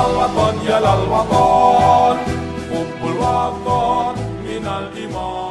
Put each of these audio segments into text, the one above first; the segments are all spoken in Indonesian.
الوطن يا للوطن حب الوطن من الإيمان.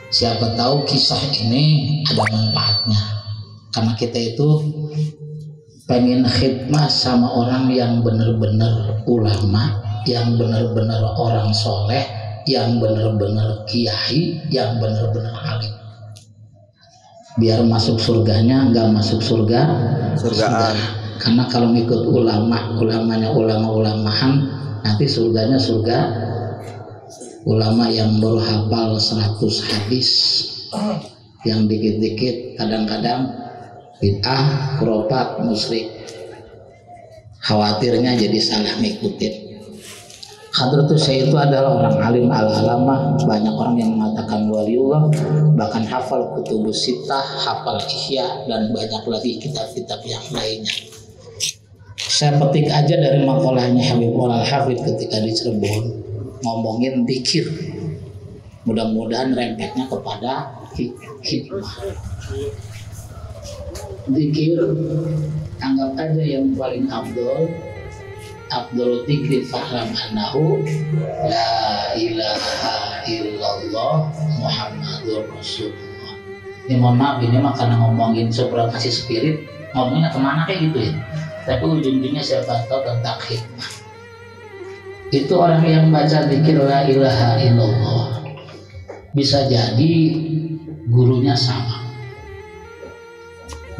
Siapa tahu kisah ini ada manfaatnya, karena kita itu pengen khidmah sama orang yang benar-benar ulama, yang benar-benar orang soleh, yang benar-benar kiai, yang benar-benar alim, biar masuk surganya nggak masuk surgaan. Karena kalau ngikut ulamanya ulama-ulamahan, nanti surganya surga ulama yang baru hafal 100 hadis, yang dikit-dikit kadang-kadang bid'ah, khurafat, musyrik, khawatirnya jadi salah ngikutin. Hadratus Syekh itu adalah orang alim al-alamah, banyak orang yang mengatakan waliullah, bahkan hafal kutubus sittah, hafal ihya, dan banyak lagi kitab-kitab yang lainnya. Saya petik aja dari makalahnya Habib Al-Hafidh ketika di Cirebon ngomongin zikir, mudah-mudahan rempetnya kepada hikmah. Zikir anggap aja yang paling Abdul dzikri fa'lam annahu la ilaha illallah Muhammadur Rasulullah. Ini mohon maaf, ini mah karena ngomongin seberapa kasih spirit, ngomongnya kemana kayak gitu ya, tapi ujung-ujungnya siapa tahu tentang hikmah. Itu orang yang baca zikir la ilaha illallah, bisa jadi gurunya sama,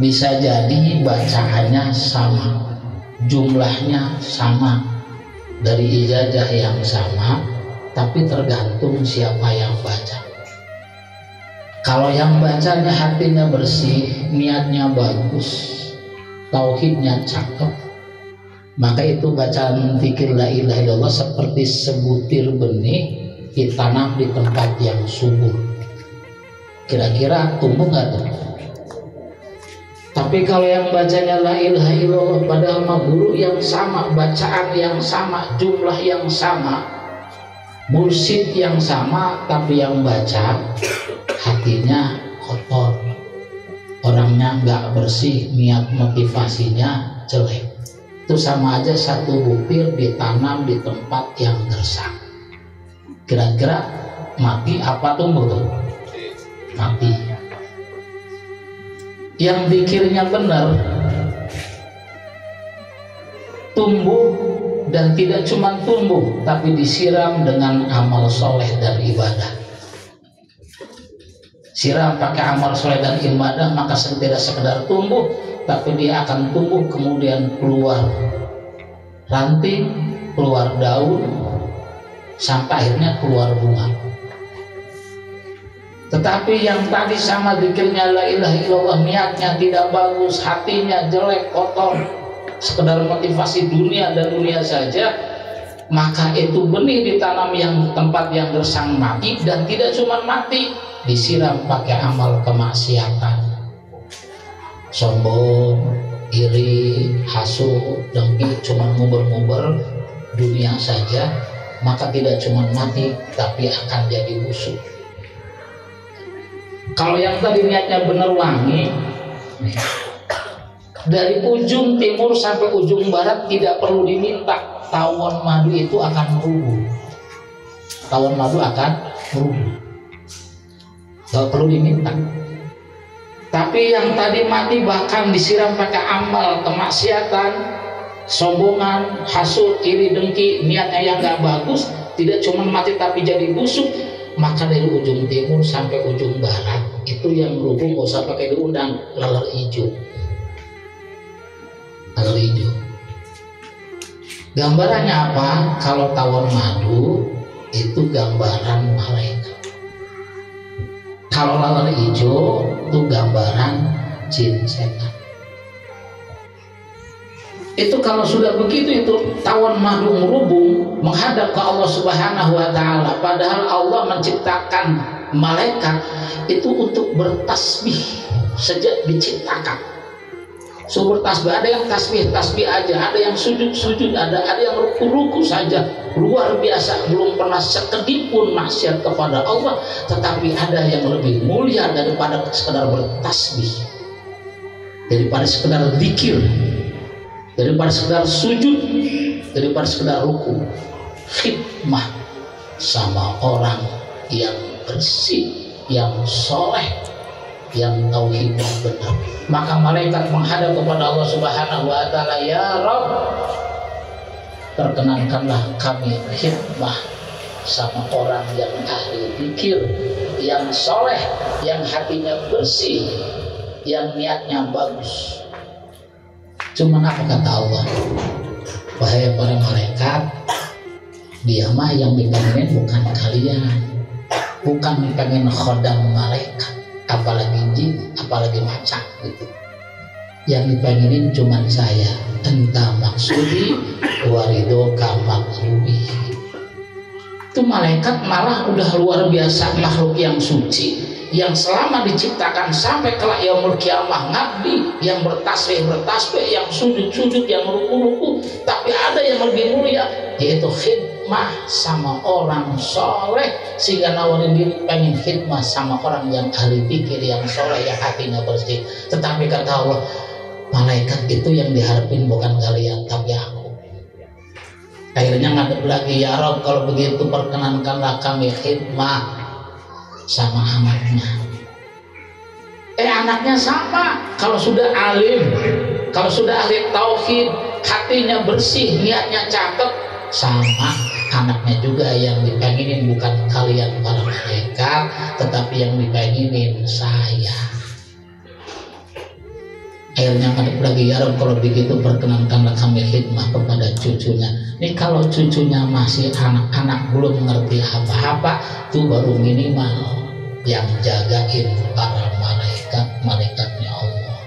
bisa jadi bacaannya sama, jumlahnya sama, dari ijazah yang sama, tapi tergantung siapa yang baca. Kalau yang bacanya hatinya bersih, niatnya bagus, tauhidnya cakep, maka itu bacaan zikir la ilaha illallah seperti sebutir benih ditanam di tempat yang subur. Kira-kira tumbuh nggak tuh? Tapi kalau yang bacanya la ilaha illallah padahal sama guru yang sama, bacaan yang sama, jumlah yang sama, mursyid yang sama, tapi yang baca hatinya kotor, orangnya nggak bersih, niat motivasinya jelek, itu sama aja satu butir ditanam di tempat yang gersang. Kira-kira mati apa tumbuh tuh? Mati. Yang zikirnya benar tumbuh, dan tidak cuma tumbuh tapi disiram dengan amal soleh dan ibadah. Siram pakai amal soleh dan ibadah, maka tidak sekedar tumbuh, tapi dia akan tumbuh kemudian keluar ranting, keluar daun, sampai akhirnya keluar bunga. Tetapi yang tadi sama zikirnya la ilaha illallah, niatnya tidak bagus, hatinya jelek, kotor, sekedar motivasi dunia dan dunia saja, maka itu benih ditanam yang tempat yang gersang mati, dan tidak cuma mati, disiram pakai amal kemaksiatan, sombong, iri, hasud, dengki, cuma nguber-nguber dunia saja, maka tidak cuma mati tapi akan jadi busuk. Kalau yang tadi niatnya benar wangi, dari ujung timur sampai ujung barat tidak perlu diminta, tawon madu itu akan merubuh. Tawon madu akan merubuh, gak perlu diminta. Tapi yang tadi mati bahkan disiram pakai amal kemaksiatan, sombongan, hasud, iri, dengki, niatnya yang gak bagus, tidak cuma mati tapi jadi busuk, maka dari ujung timur sampai ujung barat itu yang merubuh gak usah pakai diundang, laler hijau. Laler hijau. Gambarannya apa? Kalau tawon madu itu gambaran malaikat. Kalau laler hijau itu gambaran jin setan. Itu kalau sudah begitu itu tawon madu merubung menghadap ke Allah Subhanahu wa taala, padahal Allah menciptakan malaikat itu untuk bertasbih sejak diciptakan. Sumber tasbih, ada yang tasbih aja, ada yang sujud ada yang ruku saja, luar biasa, belum pernah sekedip pun maksiat kepada Allah. Tetapi ada yang lebih mulia daripada sekedar bertasbih, daripada sekedar zikir, daripada sekedar sujud, daripada sekedar ruku. Khidmah sama orang yang bersih, yang soleh, yang tauhidnya benar. Maka malaikat menghadap kepada Allah Subhanahu wa taala, ya Rabb, perkenankanlah kami khidmah sama orang yang ahli zikir, yang soleh, yang hatinya bersih, yang niatnya bagus. Cuman apa kata Allah? Wahai para malaikat, dia mah yang dipengenin bukan kalian, bukan pengen khodam malaikat, apalagi jin, apalagi macan gitu. Yang dipengenin cuman saya, entah maksudi warido kamaklubi. Itu malaikat malah udah luar biasa, makhluk yang suci, yang selama diciptakan sampai kelak yaumul kiamah ngabdi, yang bertasbih, yang sujud, yang ruku. Tapi ada yang lebih mulia, yaitu khidmah sama orang soleh, sehingga nawarin diri pengen khidmah sama orang yang ahli pikir, yang soleh, yang hatinya bersih. Tetapi kata Allah, malaikat itu yang diharapin bukan kalian, tapi aku. Akhirnya ngadep lagi, ya Rabb, kalau begitu perkenankanlah kami khidmah sama anaknya. Anaknya sama, kalau sudah alim, kalau sudah ahli tauhid, hatinya bersih, niatnya cakep, sama anaknya juga yang dipenginin bukan kalian para malaikat, tetapi yang dipenginin saya. Akhirnya ngadep lagi, ya Rabb, kalau begitu perkenankanlah kami khidmah kepada cucunya. Ini kalau cucunya masih anak-anak, belum mengerti apa-apa, itu baru minimal yang jagain para malaikatnya Allah.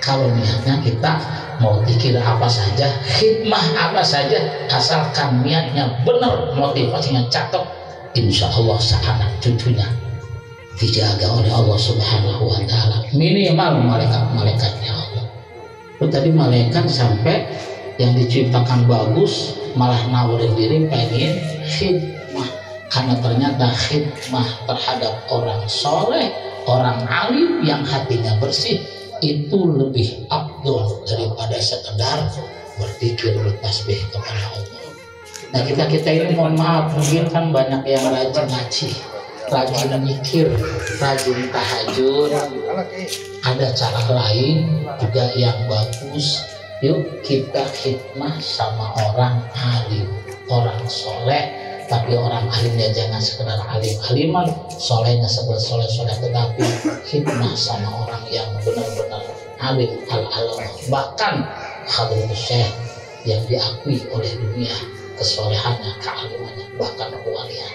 Kalau niatnya kita mau pikir apa saja, khidmah apa saja, asalkan niatnya benar, motivasinya cakep, insya Allah seanak cucunya dijaga oleh Allah Subhanahu wa taala. Minimal malaikatnya Allah. Itu tadi malaikat sampai yang diciptakan bagus malah nawarin diri pengen khidmah, karena ternyata khidmah terhadap orang soleh, orang alim yang hatinya bersih itu lebih afdol daripada sekedar berpikir bertasbih kepada Allah. Nah kita ini mohon maaf, mungkin kan banyak yang rajin ngaji, rajin mikir, rajin tahajud, ada cara lain juga yang bagus. Yuk kita khidmah sama orang alim, orang soleh, tapi orang alimnya jangan sekedar alim-aliman, solehnya sekedar soleh-soleh, tetapi khidmah sama orang yang benar-benar alim al-alam, bahkan Hadratus Syekh yang diakui oleh dunia kesolehannya, kealimannya, bahkan kewalian.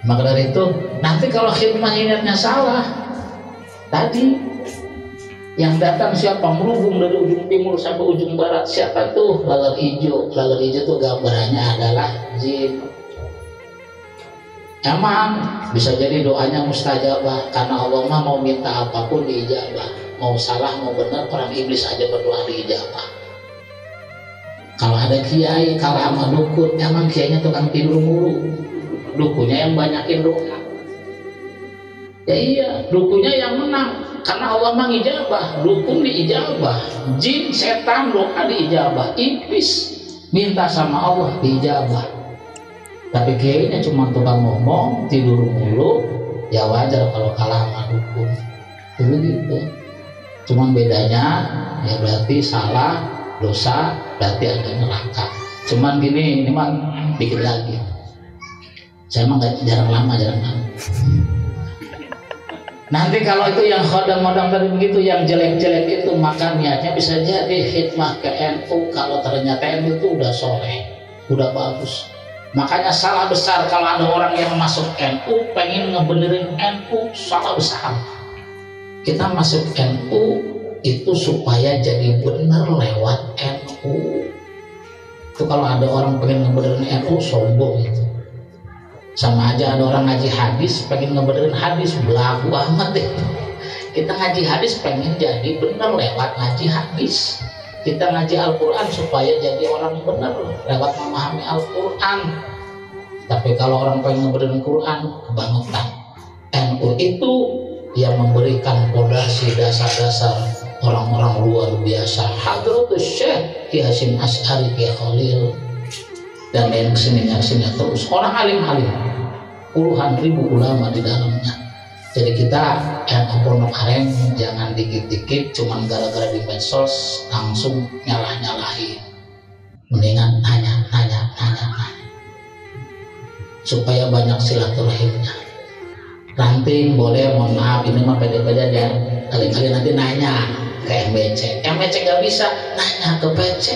Maka dari itu nanti kalau khidmah niatnya salah, tadi yang datang siapa, merubung dari ujung timur sampai ujung barat, siapa tuh? Laler hijau. Laler hijau tuh gambarannya adalah jin. Emang bisa jadi doanya mustajabah, karena Allah mah mau minta apapun diijabah, mau salah mau benar, orang iblis aja berdoa diijabah. Kalau ada kiai kalah sama dukun, emang kiainya tukang tidur mulu, dukunnya yang banyakin doa. Ya iya, dukunnya yang menang, karena Allah mengijabah, dukun diijabah, jin, setan doa diijabah, iblis minta sama Allah diijabah. Tapi kayaknya cuma tukang ngomong, tidur mulu, ya wajar kalau kalah sama dukun. Itu gitu. Cuman bedanya ya berarti salah, dosa, berarti ada neraka. Cuman gini, ini mah dikit lagi. Saya mah jarang lama. Nanti kalau itu yang khodam-khodam tadi begitu, yang jelek-jelek itu, maka niatnya bisa jadi khidmah ke NU. Kalau ternyata NU itu udah soleh, udah bagus, Makanya salah besar kalau ada orang yang masuk NU pengen ngebenerin NU, salah besar. Kita masuk NU itu supaya jadi benar lewat NU. Itu kalau ada orang pengen ngebenerin NU sombong itu. Sama aja ada orang ngaji hadis pengen ngebenerin hadis, belagu amat deh. Kita ngaji hadis pengen jadi benar lewat ngaji hadis. Kita ngaji Al-Quran supaya jadi orang benar lewat memahami Al-Quran. Tapi kalau orang pengen ngebenerin Quran, kebangetan. NU itu yang memberikan fondasi dasar-dasar orang-orang luar biasa. Hadratus Syekh Ki Hasyim Asy'ari, Ki Khalil, dan lain kesininya terus. Orang alim-alim, puluhan ribu ulama di dalamnya. Jadi kita pondok aren jangan dikit-dikit cuman gara-gara di medsos langsung nyalah-nyalahin. Mendingan nanya supaya banyak silaturahimnya. Ranting boleh, mohon maaf ini mah pede-pede aja. Kali-kali nanti nanya ke MBC nggak bisa, nanya ke PC.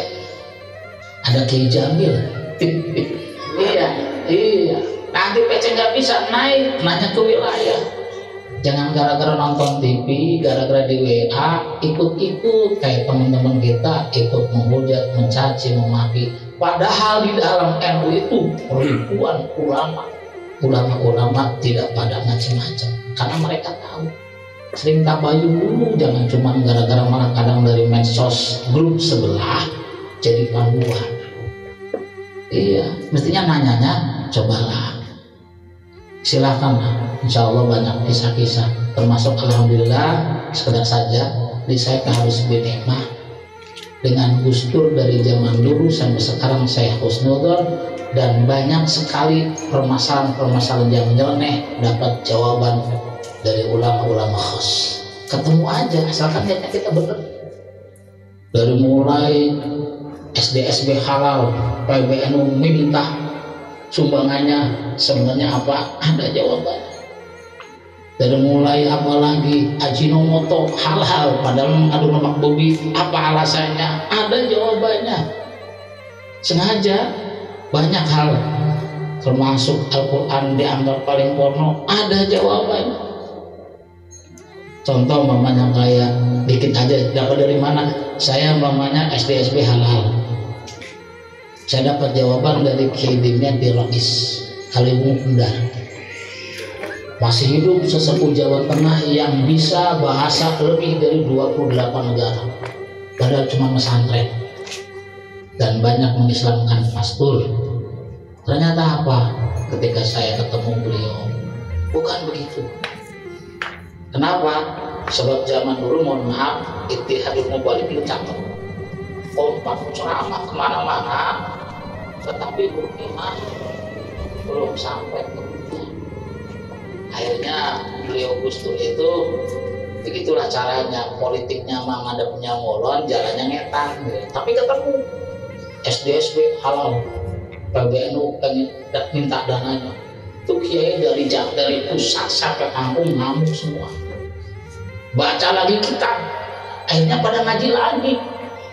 Ada Ki Jamil. iya. Nanti PC nggak bisa naik, nanya ke wilayah. Jangan gara-gara nonton TV, gara-gara di WA ikut-ikut kayak teman-teman kita ikut menghujat, mencaci, memaki. Padahal di dalam NU itu ribuan ulama tidak pada macam-macam karena mereka tahu. Sering tabayun dulu, jangan cuma gara-gara malah kadang dari medsos grup sebelah jadi panduan. Iya, mestinya nanyanya cobalah. Silakan. Insya Allah banyak kisah-kisah, termasuk alhamdulillah sekedar saja di saya harus bernikmah dengan Gus Dur dari zaman dulu sampai sekarang saya husnudon, dan banyak sekali permasalahan-permasalahan yang nyeleneh dapat jawaban dari ulama-ulama khas. Ketemu aja asalkan niatnya kita benar. Dari mulai SD-SB halal, PBNU minta sumbangannya sebenarnya apa, ada jawabannya. Dari mulai apa lagi Ajinomoto halal padahal mengandung lemak babi, apa alasannya, ada jawabannya. Sengaja banyak hal, termasuk Al-Quran dianggap paling porno, ada jawabannya. Contoh mamanya kayak dikit aja, dapat dari mana? Saya mamanya SD-SB halal, saya dapat jawaban dari Kidimnya di Rais Kalimun Kendar. Masih hidup sesepuh Jawa Tengah yang bisa bahasa lebih dari 28 negara, padahal cuma pesantren dan banyak mengislamkan pastor. Ternyata apa? Ketika saya ketemu beliau, bukan begitu. Kenapa? Sebab zaman dulu, mohon maaf, Ittihadul Mubalik belum cakep, kompak ceramah kemana-mana, tetapi beriman belum sampai ke dunia. Akhirnya beliau Gus Dur itu begitulah caranya, politiknya mah ngadepnya ngolon, jalannya ngetan gitu. Tapi ketemu SD-SB halal, PBNU pengen minta dananya, itu kiai dari pusat sampai kampung ngamuk semua. Baca lagi kitab, akhirnya pada ngaji lagi.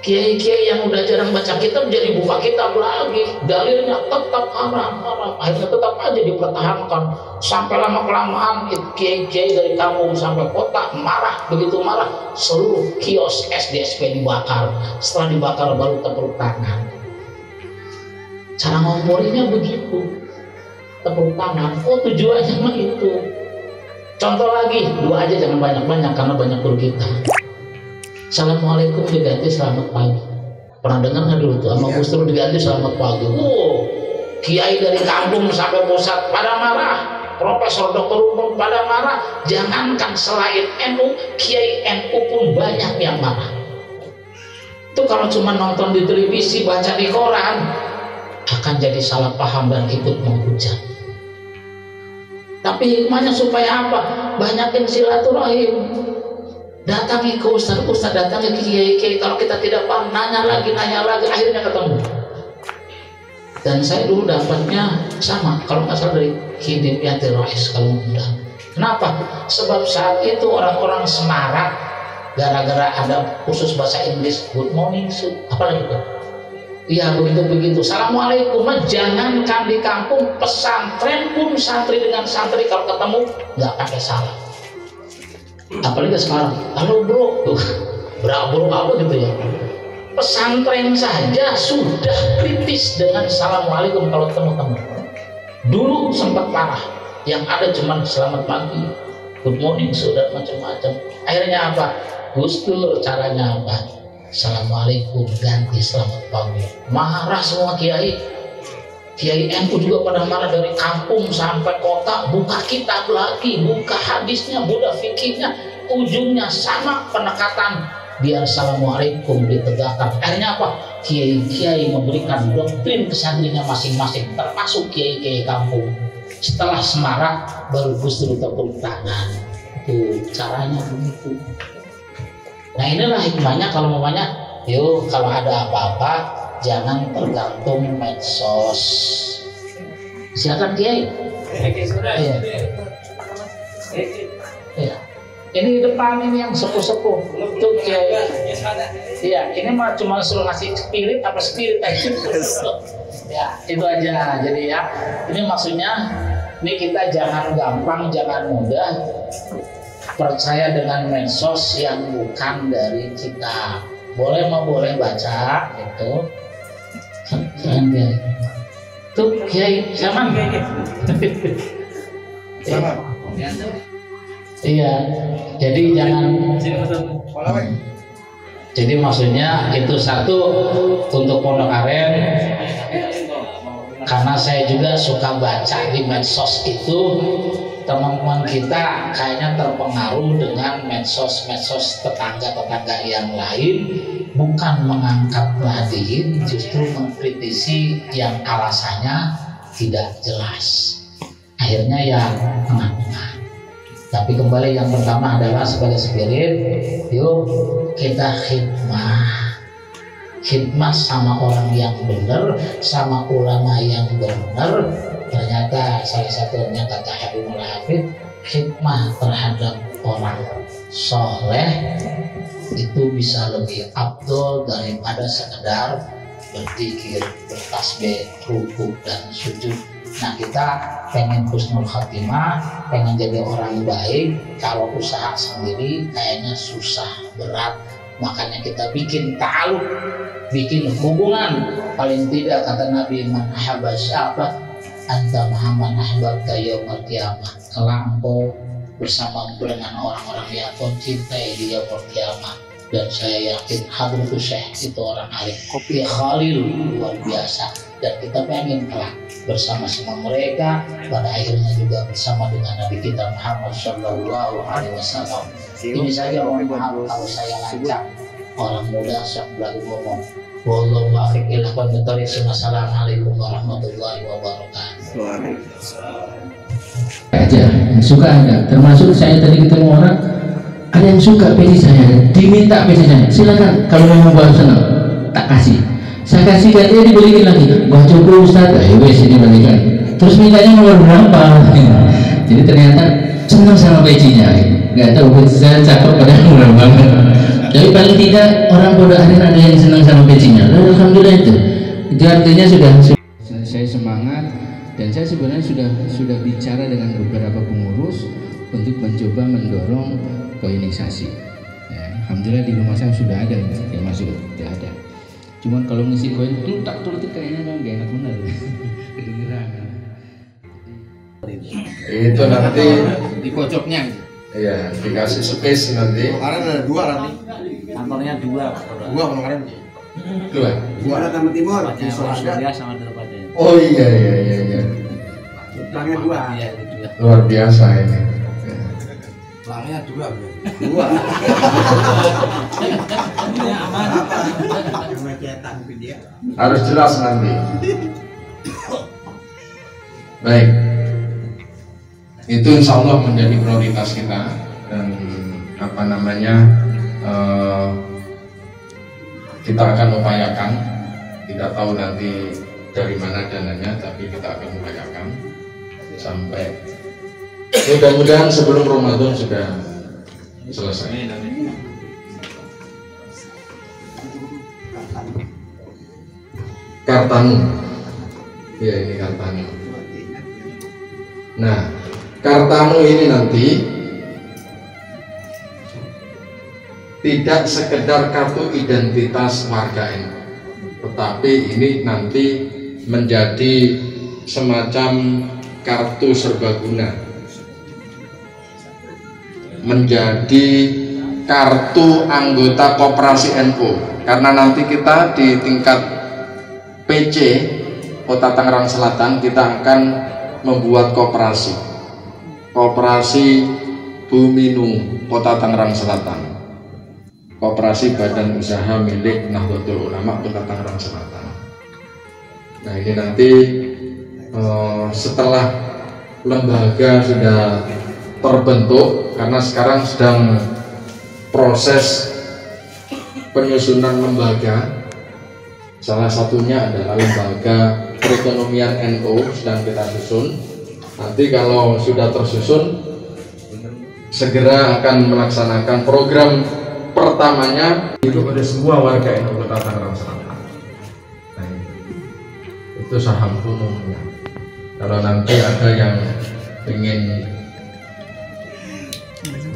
Kiai-kiai yang udah jarang baca kitab jadi buka kitab lagi, dalilnya tetap haram. Akhirnya tetap aja dipertahankan sampai lama-kelamaan kiai-kiai dari kampung sampai kota marah, begitu marah seluruh kios SD-SP dibakar. Setelah dibakar baru tepuk tangan. Cara ngomporinya begitu, tepuk tangan. Oh, tujuannya mah itu. Contoh lagi, dua aja jangan banyak-banyak karena banyak guru kita. Assalamualaikum diganti selamat pagi. Pernah dengar nggak dulu tuh sama Gus Dur diganti selamat pagi? Kiai dari kampung sampai pusat pada marah, profesor doktor umum pada marah. Jangankan selain NU, kiai NU pun banyak yang marah. Itu kalau cuma nonton di televisi, baca di koran, akan jadi salah paham dan ikut menghujat. Tapi hikmahnya supaya apa? Banyakin silaturahim. Datangi ke ustaz-ustaz, datangi ke kiai-kiai. Kalau kita tidak paham, nanya lagi, akhirnya ketemu. Dan saya dulu dapatnya sama, kalau nggak salah dari Kidimnya di Rais Kalimun Kendar. Kenapa? Sebab saat itu orang-orang Semarang gara-gara ada khusus bahasa Inggris, good morning, apa lagi tuh? Ya begitu. Assalamualaikum. Jangankan di kampung, pesantren pun santri dengan santri kalau ketemu nggak pakai salam. Apalagi sekarang, halo bro, tuh bro apa gitu ya. Pesantren saja sudah kritis dengan assalamualaikum kalau ketemu teman. Dulu sempat parah, yang ada cuman selamat pagi, good morning, sudah macam-macam. Akhirnya apa? Gus Dur caranya apa? Assalamualaikum ganti selamat pagi. Marah semua kiai NU juga pada marah, dari kampung sampai kota, buka kitab lagi, buka hadisnya, buka fikihnya, ujungnya sama pendekatan biar assalamualaikum ditegakkan. Akhirnya apa? Kiai memberikan doktrin ke santrinya masing-masing, termasuk kiai kampung. Setelah semarak baru Gus Dur tepuk tangan. Tuh caranya begitu. Nah inilah hikmahnya kalau mamanya, yuk kalau ada apa-apa jangan tergantung medsos. Silakan Kiai. Iya. Iya. Ini di depan ini yang sepuh-sepuh. Tuh Kiai. Iya, ini mah cuma suruh ngasih spirit aja. Ya, itu aja. Jadi ya, ini maksudnya ini kita jangan gampang, jangan mudah percaya dengan medsos yang bukan dari kita. Boleh baca gitu. Tuh Kiai zaman. Iya. Jadi jangan. Jadi maksudnya itu satu untuk Pondok Aren, karena saya juga suka baca di medsos itu. Teman-teman kita kayaknya terpengaruh dengan medsos tetangga yang lain, bukan mengangkat pelatihan, justru mengkritisi yang alasannya tidak jelas. Akhirnya ya tengah-tengah. Tapi kembali yang pertama adalah sebagai spirit, yuk kita khidmah sama orang yang benar, sama ulama yang benar. Ternyata salah satunya kata Habibul Hafid, khidmah terhadap orang soleh itu bisa lebih afdol daripada sekedar berzikir, bertasbih, rukuk dan sujud. Nah kita pengen husnul khatimah, pengen jadi orang baik, kalau usaha sendiri kayaknya susah, berat. Makanya kita bikin ta'aluk, bikin hubungan. Paling tidak kata Nabi, man ahabba sya'ba anta Muhammad ahbabta yaumil qiyamah. Kelak engkau bersama dengan orang-orang yang kau cintai di yaumil qiyamah. Dan saya yakin Hadratus Syekh itu orang alim, kopi Khalil luar biasa. Dan kita pengen kelak bersama-sama mereka, pada akhirnya juga bersama dengan Nabi kita Muhammad Sallallahu Alaihi Wasallam. Ini saja, mohon maaf kalau saya lancang, orang muda sok belagu ngomong. Wallahu muwaffiq ila aqwamit thoriq. Assalamualaikum warahmatullahi wabarakatuh. Aja suka ada, termasuk saya tadi ketemu orang ada yang suka peci saya, diminta peci saya, silakan kalau memang gua senang tak kasih, saya kasih dan dia dibeliin lagi, gua coba Ustaz, ayo wes dibelikan, terus mintanya nomor berapa. Jadi ternyata senang sama pecinya, nggak tahu saya cakep padahal murah banget. Tapi paling tidak orang Pondok Aren ada yang senang sama pecinya. Alhamdulillah itu artinya sudah saya semangat, dan saya sebenarnya sudah bicara dengan beberapa pengurus untuk mencoba mendorong koinisasi. Ya, alhamdulillah di rumah saya sudah ada yang masuk, sudah ada. Cuman kalau ngisi koin itu kayaknya nggak enak benar. Kedengeran. Itu nanti di pojoknya. Iya, dikasih space nanti. Kemarin ada dua nanti. Kantornya dua Kemarin. Dua. Ada Taman Timur. Surya sama depannya. Oh iya. Pelangnya dua. Luar biasa ini. Pelangnya dua. Harus jelas nanti. Baik. Itu insya Allah menjadi prioritas kita, dan kita akan upayakan. Tidak tahu nanti dari mana dananya, tapi kita akan upayakan sampai mudah-mudahan sebelum Ramadan sudah selesai. Kartanu. Ya, ini Kartanu. Nah, Kartanu ini nanti tidak sekedar kartu identitas warga NU, tetapi ini nanti menjadi semacam kartu serbaguna, menjadi kartu anggota koperasi NU, karena nanti kita di tingkat PC Kota Tangerang Selatan kita akan membuat koperasi Buminu Kota Tangerang Selatan, koperasi badan usaha milik Nahdlatul Ulama Kota Tangerang Selatan. Nah, ini nanti setelah lembaga sudah terbentuk, karena sekarang sedang proses penyusunan lembaga, salah satunya adalah lembaga perekonomian NU sedang kita susun. Nanti kalau sudah tersusun, segera akan melaksanakan program pertamanya itu pada semua warga NU Kota Tangerang Selatan. Nah, itu saham umumnya. Kalau nanti ada yang ingin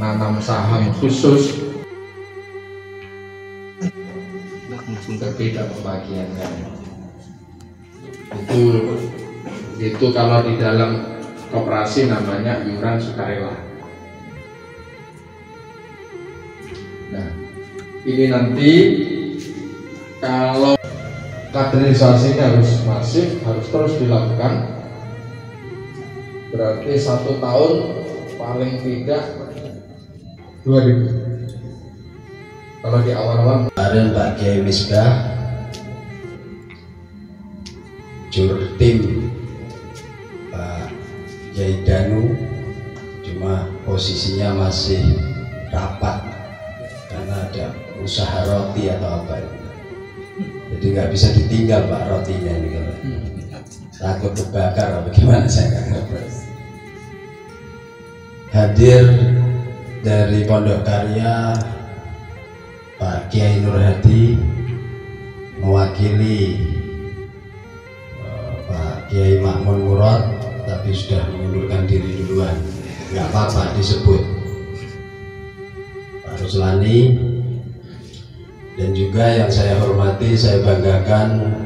nanam saham khusus, berbeda pembagiannya. Itu kalau di dalam koperasi namanya iuran sukarela. Nah, ini nanti kalau kaderisasinya harus masif, harus terus dilakukan, berarti 1 tahun paling tidak 2000. Kalau di awal-awal kemarin Pak Kiai Misbah Jurtim Pak Kiai Danu, cuma posisinya masih rapat karena ada usaha roti atau apa, jadi nggak bisa ditinggal Pak rotinya ini, kalau takut terbakar atau bagaimana saya nggak ngerti. Hadir dari Pondok Karya Pak Kiai Nur Hadi mewakili Pak Kiai Makmun Murad, tapi sudah mengundurkan diri duluan, nggak apa-apa disebut. Pak Ruslani, dan juga yang saya hormati, saya banggakan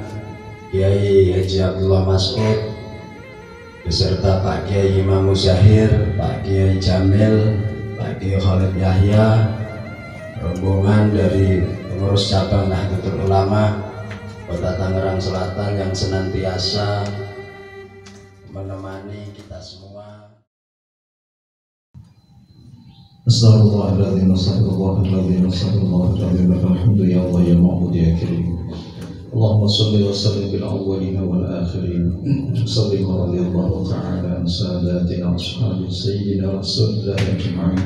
Kiai Haji Abdullah Mas'ud beserta Pak Kiai Imam Muzahir, Pak Kiai Jamil, Pak Kiai Khalid Yahya, rombongan dari pengurus cabang Nahdlatul Ulama Kota Tangerang Selatan yang senantiasa menemani kita semua. Astagfirullahaladzim, astagfirullahaladzim, astagfirullahaladzim, alhamdu ya Allah ya ma'bud ya karim. Allahumma salli wa sallim bil awwalina wal akhirin. Salli wa radiyallahu ta'ala an sadatina ashabi sayyidina rasulillah ajma'in.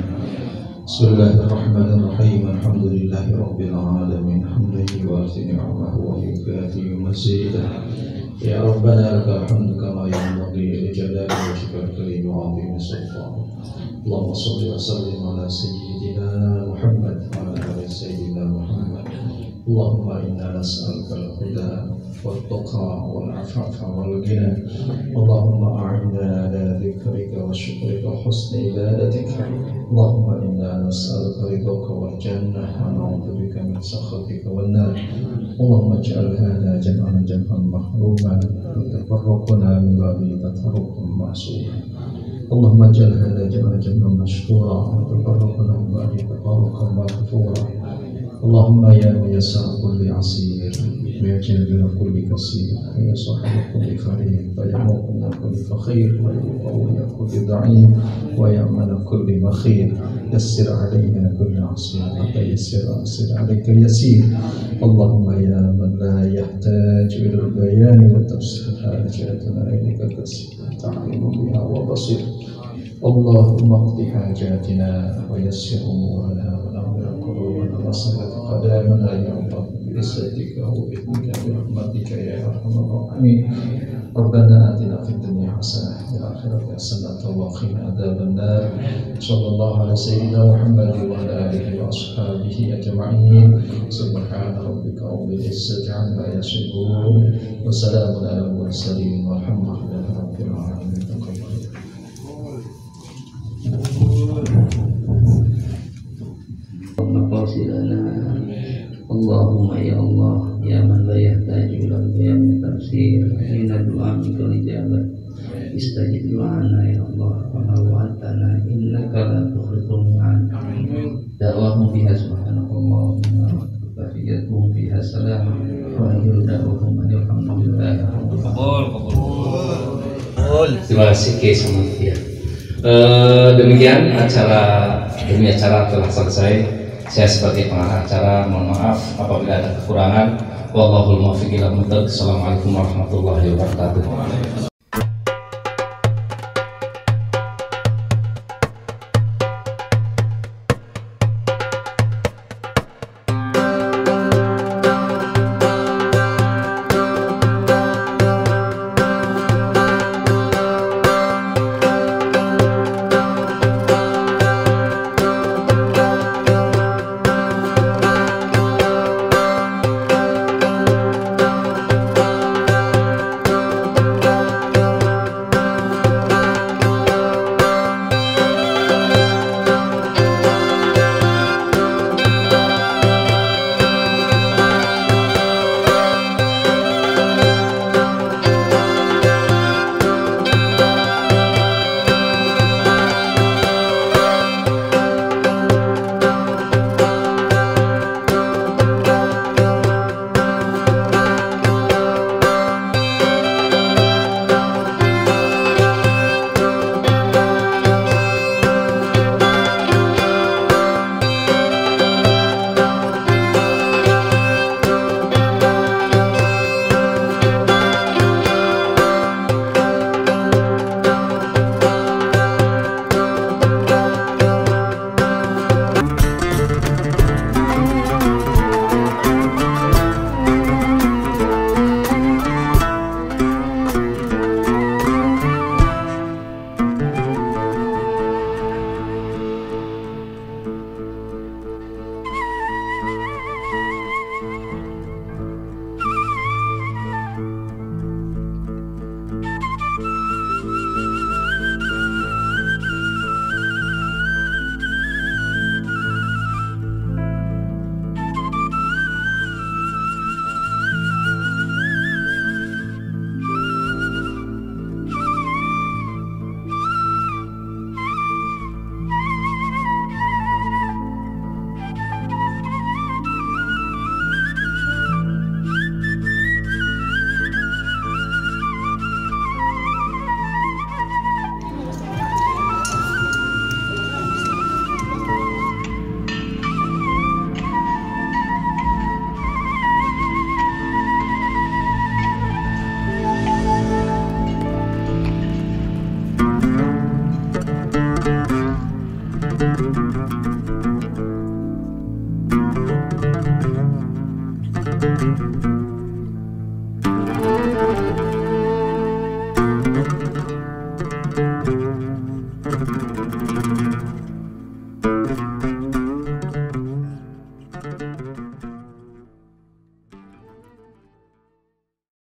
Bismillahirrahmanirrahim. Alhamdulillahi rabbil alamin. Hamdan yuwafi ni'amahu wa yukafi mazidah. Ya Rabbana lakal hamdu kama yanbaghi li jalali wajhikal karim wa 'azimi sultanik. Allahumma shalli wa sallim ala sayyidina Muhammad wa ala ali sayyidina Muhammad. Allahumma inna nas'aluka al-huda wal-tuqa wal-'afafa wal-ghina. Allahumma a'inna ala dhikrika wa syukrika wa husni ibadatika. Allahumma inna nas'aluka ridhaka wal jannah wa na'udzubika min sakhatika wan nar. Allahumma ij'al hadha jam'an mahruman wa tafarraqna min ba'di tafarruqan ma'suman. Allahumma ij'al hadha jam'an mashkura wa tafarraqna min ba'di tafarruqan maghfura. Allahumma ya muyassir kulli asir wa ya jalil kulli kasir wa ya sahib kulli farid wa ya muqim kulli fakhir wa ya qawi kulli da'if wa ya man kulli makhir. Yassir alayna kulli asir wa tayassir alayka yasir. Allahumma ya man la yahtaj ila al-bayan wa tafsir hajatana ilayka kasir ta'limu biha wa basir. Allahumma qdi hajatina wa yassir umurana wa nawwir qulubana wa sabbit qadamana ya Allah بعزتك وبإذنك برحمتك يا أرحم الراحمين. ربنا آتنا في الدنيا حسنة وفي الآخرة حسنة وقنا عذاب النار. صلى الله على سيدنا محمد وعلى آله وأصحابه أجمعين. سبحان ربك رب العزة عما يصفون وسلام على المرسلين والحمد لله رب العالمين. مقاصدنا اللهم يا الله يا من لا يحتاج إلى البيان والتفسير من الدعاء والإجابة استجب دعانا يا الله كما وعدتنا إنك لا تخلف الميعاد. دعواهم بها سبحانك اللهم وتحيتهم بها سلام وآخر دعواهم أن الحمد لله رب العالمين. Terima kasih Ki Samudya. Demikian demi acara telah selesai. Saya sebagai pengarah acara mohon maaf apabila ada kekurangan. Wallahul muwaffiq ila aqwamit thoriq. Assalamualaikum warahmatullahi wabarakatuh.